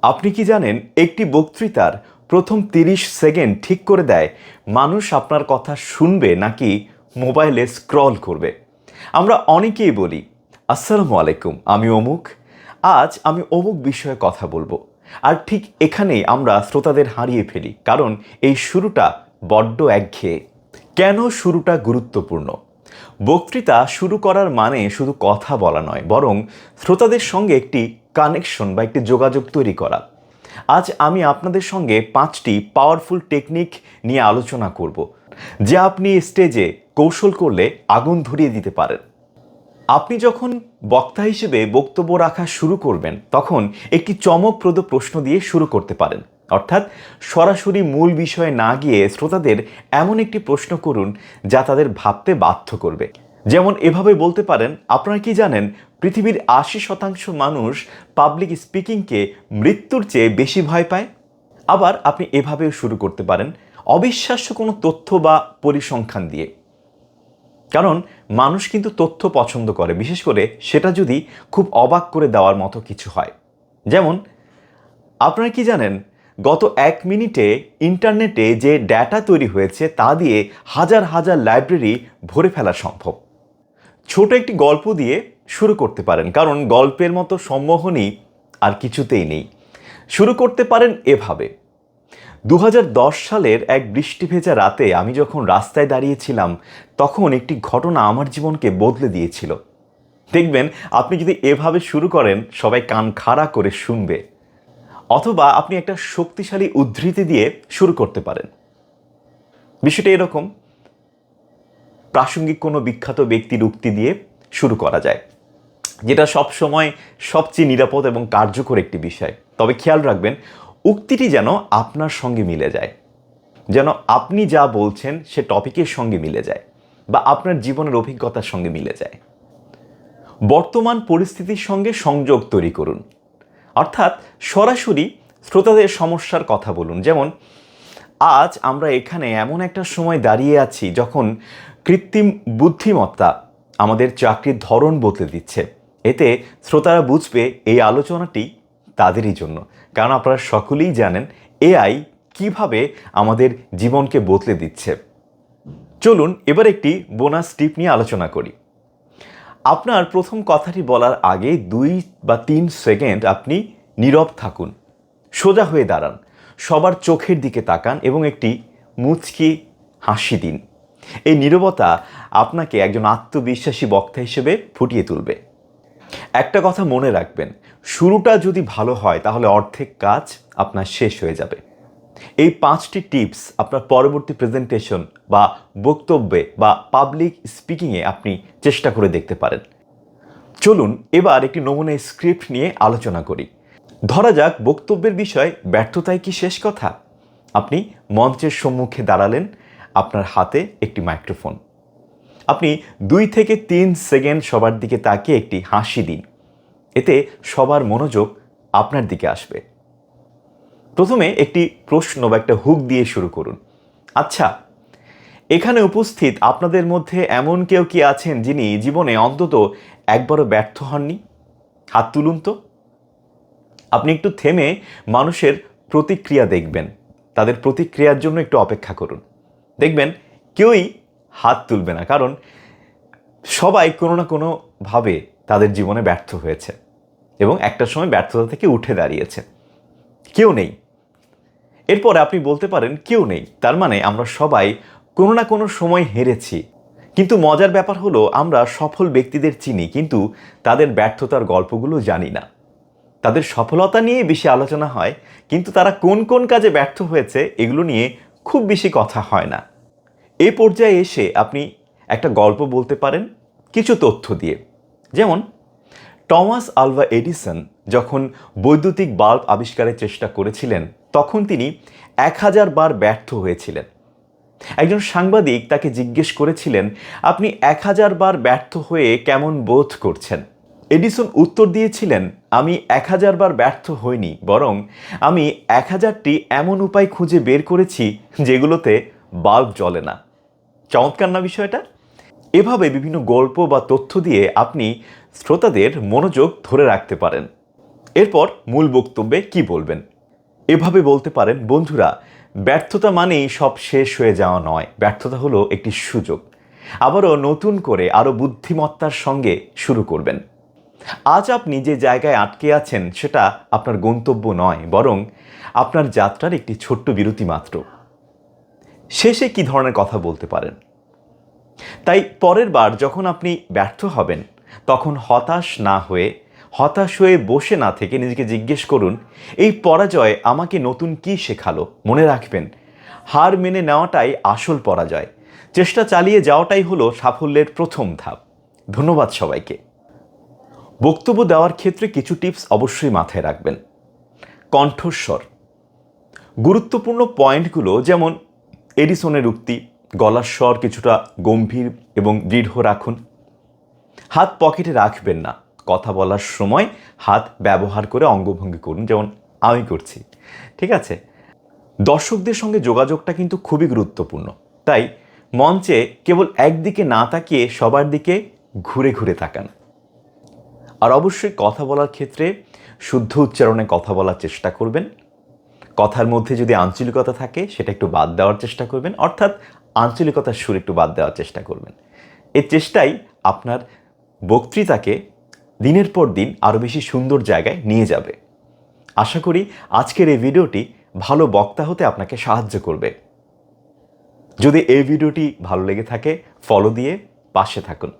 আপনি কি জানেন একটি বক্তৃতার প্রথম ৩০ সেকেন্ড ঠিক করে দেয় মানুষ আপনার কথা শুনবে নাকি মোবাইলে স্ক্রল করবে। আমরা অনেকেই বলি আসসালামু আলাইকুম, আমি অমুক, আজ আমি অমুক বিষয়ে কথা বলবো। আর ঠিক এখানেই আমরা শ্রোতাদের হারিয়ে ফেলি, কারণ এই শুরুটা বড্ড একঘেয়ে। কেন শুরুটা গুরুত্বপূর্ণ? বক্তৃতা শুরু করার মানে শুধু কথা বলা নয়, বরং শ্রোতাদের সঙ্গে একটি কানেকশন বা একটি যোগাযোগ তৈরি করা। আজ আমি আপনাদের সঙ্গে 5টি পাওয়ারফুল টেকনিক নিয়ে আলোচনা করব, যা আপনি স্টেজে কৌশল করলে আগুন ধরিয়ে দিতে পারেন। আপনি যখন বক্তা হিসেবে বক্তব্য রাখা শুরু করবেন, তখন একটি চমকপ্রদ প্রশ্ন দিয়ে শুরু করতে পারেন। অর্থাৎ সরাসরি মূল বিষয়ে না গিয়ে শ্রোতাদের এমন একটি প্রশ্ন করুন যা তাদের ভাবতে বাধ্য করবে। যেমন এভাবে বলতে পারেন, আপনারা কি জানেন পৃথিবীর 80% মানুষ পাবলিক স্পিকিংকে মৃত্যুর চেয়ে বেশি ভয় পায়? আবার আপনি এভাবেও শুরু করতে পারেন, অবিশ্বাস্য কোনো তথ্য বা পরিসংখ্যান দিয়ে। কারণ মানুষ কিন্তু তথ্য পছন্দ করে, বিশেষ করে সেটা যদি খুব অবাক করে দেওয়ার মতো কিছু হয়। যেমন, আপনারা কি জানেন গত 1 মিনিটে ইন্টারনেটে যে ডেটা তৈরি হয়েছে তা দিয়ে হাজার হাজার লাইব্রেরি ভরে ফেলা সম্ভব। ছোট একটি গল্প দিয়ে শুরু করতে পারেন, কারণ গল্পের মতো সম্মোহনী আর কিছুতেই নেই। শুরু করতে পারেন এভাবে, 2010 সালের এক বৃষ্টি ভেজা রাতে আমি যখন রাস্তায় দাঁড়িয়েছিলাম, তখন একটি ঘটনা আমার জীবনকে বদলে দিয়েছিল। দেখবেন আপনি যদি এভাবে শুরু করেন, সবাই কান খাড়া করে শুনবে। অথবা আপনি একটা শক্তিশালী উদ্ধৃতি দিয়ে শুরু করতে পারেন। বিষয়টা এরকম, প্রাসঙ্গিক কোনো বিখ্যাত ব্যক্তির উক্তি দিয়ে শুরু করা যায়, যেটা সবসময় সবচেয়ে নিরাপদ এবং কার্যকর একটি বিষয়। তবে খেয়াল রাখবেন, উক্তিটি যেন আপনার সঙ্গে মিলে যায়, যেন আপনি যা বলছেন সে টপিকের সঙ্গে মিলে যায় বা আপনার জীবনের অভিজ্ঞতার সঙ্গে মিলে যায়। বর্তমান পরিস্থিতির সঙ্গে সংযোগ তৈরি করুন, অর্থাৎ সরাসরি শ্রোতাদের সমস্যার কথা বলুন। যেমন, আজ আমরা এখানে এমন একটা সময় দাঁড়িয়ে আছি যখন কৃত্রিম বুদ্ধিমত্তা আমাদের চাকরির ধরন বদলে দিচ্ছে। এতে শ্রোতারা বুঝবে এই আলোচনাটি তাদেরই জন্য, কারণ আপনারা সকলেই জানেন এআই কিভাবে আমাদের জীবনকে বদলে দিচ্ছে। চলুন এবার একটি বোনাস টিপ নিয়ে আলোচনা করি। আপনার প্রথম কথাটি বলার আগে 2 বা 3 সেকেন্ড আপনি নীরব থাকুন, সোজা হয়ে দাঁড়ান, সবার চোখের দিকে তাকান এবং একটি মুচকি হাসি দিন। এই নীরবতা আপনাকে একজন আত্মবিশ্বাসী বক্তা হিসেবে ফুটিয়ে তুলবে। একটা কথা মনে রাখবেন, শুরুটা যদি ভালো হয় তাহলে অর্ধেক কাজ আপনার শেষ হয়ে যাবে। এই 5টি টিপস আপনার পরবর্তী প্রেজেন্টেশন বা বক্তব্যে বা পাবলিক স্পিকিংয়ে আপনি চেষ্টা করে দেখতে পারেন। চলুন এবার একটি নমুনা স্ক্রিপ্ট নিয়ে আলোচনা করি। ধরা যাক বক্তব্যের বিষয় ব্যর্থতাই কি শেষ কথা। আপনি মঞ্চের সম্মুখে দাঁড়ালেন, আপনার হাতে একটি মাইক্রোফোন। আপনি 2 থেকে 3 সেকেন্ড সবার দিকে তাকিয়ে একটি হাসি দিন, এতে সবার মনোযোগ আপনার দিকে আসবে। প্রথমে একটি প্রশ্ন বা একটা হুক দিয়ে শুরু করুন। আচ্ছা, এখানে উপস্থিত আপনাদের মধ্যে এমন কেউ কি আছেন যিনি জীবনে অন্তত একবারও ব্যর্থ হননি? হাত তুলুন তো। আপনি একটু থেমে মানুষের প্রতিক্রিয়া দেখবেন, তাদের প্রতিক্রিয়ার জন্য একটু অপেক্ষা করুন। দেখবেন কেউই হাত তুলবে না, কারণ সবাই কোনো না কোনোভাবে তাদের জীবনে ব্যর্থ হয়েছে এবং একটা সময় ব্যর্থতা থেকে উঠে দাঁড়িয়েছে। কেউ নেই। এরপরে আপনি বলতে পারেন কেউ নেই, তার মানে আমরা সবাই কোনো না কোনো সময় হেরেছি। কিন্তু মজার ব্যাপার হলো, আমরা সফল ব্যক্তিদের চিনি, কিন্তু তাদের ব্যর্থতার গল্পগুলো জানি না। তাদের সফলতা নিয়ে বেশি আলোচনা হয়, কিন্তু তারা কোন কোন কাজে ব্যর্থ হয়েছে এগুলো নিয়ে খুব বেশি কথা হয় না। এই পর্যায়ে এসে আপনি একটা গল্প বলতে পারেন কিছু তথ্য দিয়ে। যেমন, টমাস আলভা এডিসন যখন বৈদ্যুতিক বাল্ব আবিষ্কারের চেষ্টা করেছিলেন, তখন তিনি 1000 বার ব্যর্থ হয়েছিলেন। একজন সাংবাদিক তাকে জিজ্ঞেস করেছিলেন, আপনি 1000 বার ব্যর্থ হয়ে কেমন বোধ করছেন? এডিসন উত্তর দিয়েছিলেন, আমি 1000 বার ব্যর্থ হইনি, বরং আমি 1000টি এমন উপায় খুঁজে বের করেছি যেগুলোতে বাল্ব জ্বলে না। চমৎকার না বিষয়টা? এভাবে বিভিন্ন গল্প বা তথ্য দিয়ে আপনি শ্রোতাদের মনোযোগ ধরে রাখতে পারেন। এরপর মূল বক্তব্যে কি বলবেন? এভাবে বলতে পারেন, বন্ধুরা, ব্যর্থতা মানেই সব শেষ হয়ে যাওয়া নয়। ব্যর্থতা হলো একটি সুযোগ। আবারও নতুন করে আরও বুদ্ধিমত্তার সঙ্গে শুরু করবেন। আজ আপনি যে জায়গায় আটকে আছেন সেটা আপনার গন্তব্য নয়, বরং আপনার যাত্রার একটি ছোট্ট বিরতি মাত্র। শেষে কি ধরনের কথা বলতে পারেন? তাই পরের বার যখন আপনি ব্যর্থ হবেন, তখন হতাশ হয়ে বসে না থেকে নিজেকে জিজ্ঞেস করুন, এই পরাজয় আমাকে নতুন কি শেখালো? মনে রাখবেন, হার মেনে নেওয়াটাই আসল পরাজয়। চেষ্টা চালিয়ে যাওয়াটাই হলো সাফল্যের প্রথম ধাপ। ধন্যবাদ সবাইকে। বক্তব্য দেওয়ার ক্ষেত্রে কিছু টিপস অবশ্যই মাথায় রাখবেন। কণ্ঠস্বর, গুরুত্বপূর্ণ পয়েন্টগুলো যেমন এডিসনের উক্তি, গলার স্বর কিছুটা গম্ভীর এবং দৃঢ় রাখুন। হাত পকেটে রাখবেন না। কথা বলার সময় হাত ব্যবহার করে অঙ্গভঙ্গি করুন, যেমন আমি করছি। ঠিক আছে? দর্শকদের সঙ্গে যোগাযোগটা কিন্তু খুবই গুরুত্বপূর্ণ। তাই মঞ্চে কেবল একদিকে না তাকিয়ে সবার দিকে ঘুরে ঘুরে তাকান। আর অবশ্যই কথা বলার ক্ষেত্রে শুদ্ধ উচ্চারণে কথা বলার চেষ্টা করবেন। কথার মধ্যে যদি আঞ্চলিকতা থাকে সেটা একটু বাদ দেওয়ার চেষ্টা করবেন, অর্থাৎ আঞ্চলিকতার সুর একটু বাদ দেওয়ার চেষ্টা করবেন। এই চেষ্টাই আপনার বক্তৃতাকে দিনের পর দিন আরও বেশি সুন্দর জায়গায় নিয়ে যাবে। আশা করি আজকের এই ভিডিওটি ভালো বক্তা হতে আপনাকে সাহায্য করবে। যদি এই ভিডিওটি ভালো লেগে থাকে, ফলো দিয়ে পাশে থাকুন।